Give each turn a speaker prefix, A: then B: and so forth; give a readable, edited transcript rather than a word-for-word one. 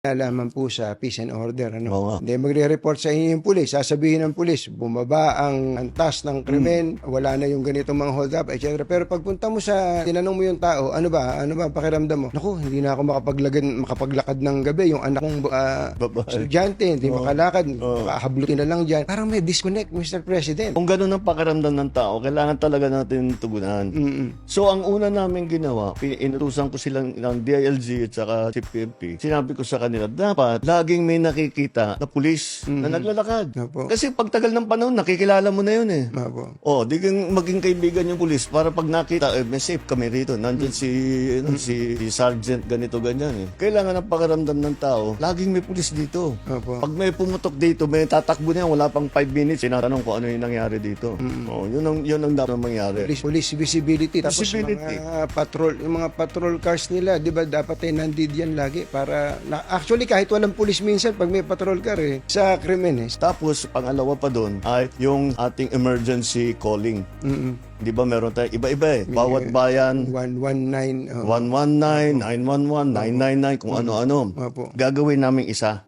A: Nalaman po sa peace and order.
B: Oo nga.
A: Hindi magre-report sa inyo yung pulis. Sasabihin ng pulis, bumaba ang antas ng krimen, wala na yung ganitong mga hold up, etc. Pero pagpunta mo sa, tinanong mo yung tao, ano ba pakiramdam mo? Naku, hindi na ako makapaglakad ng gabi. Yung anak kong estudyante, hindi makalakad, hablutin na lang dyan. Parang may disconnect, Mr. President.
B: Kung ganun ang pakiramdam ng tao, kailangan talaga natin tugunan. So, ang una namin ginawa, inutusan ko silang ng DILG at saka CPMP. Sinabi ko sa kanila, dapat laging may nakikita na pulis na naglalakad.
A: Opo.
B: Kasi pagtagal ng panahon, nakikilala mo na yun eh.
A: Opo.
B: Di kang maging kaibigan yung pulis para pag nakita, may safe kami rito. Nandyan si Sergeant ganito, ganyan eh. Kailangan ang pakiramdam ng tao, laging may pulis dito.
A: Opo.
B: Pag may pumutok dito, may tatakbo niya, wala pang 5 minutes, sinatanong ko ano yung nangyari dito. Yun ang dapat mangyari.
A: Police visibility. Tapos
B: Visibility.
A: yung mga patrol cars nila, di ba dapat nandyan lagi para, actually kahit walang pulis minsan, pag may patrol car sa krimen
B: Tapos, pangalawa pa doon ay yung ating emergency calling. Di ba meron tayo iba-iba eh. Bawat bayan,
A: 119.
B: 119, 911, 999, kung ano-ano.
A: Opo.
B: Gagawin namin isa.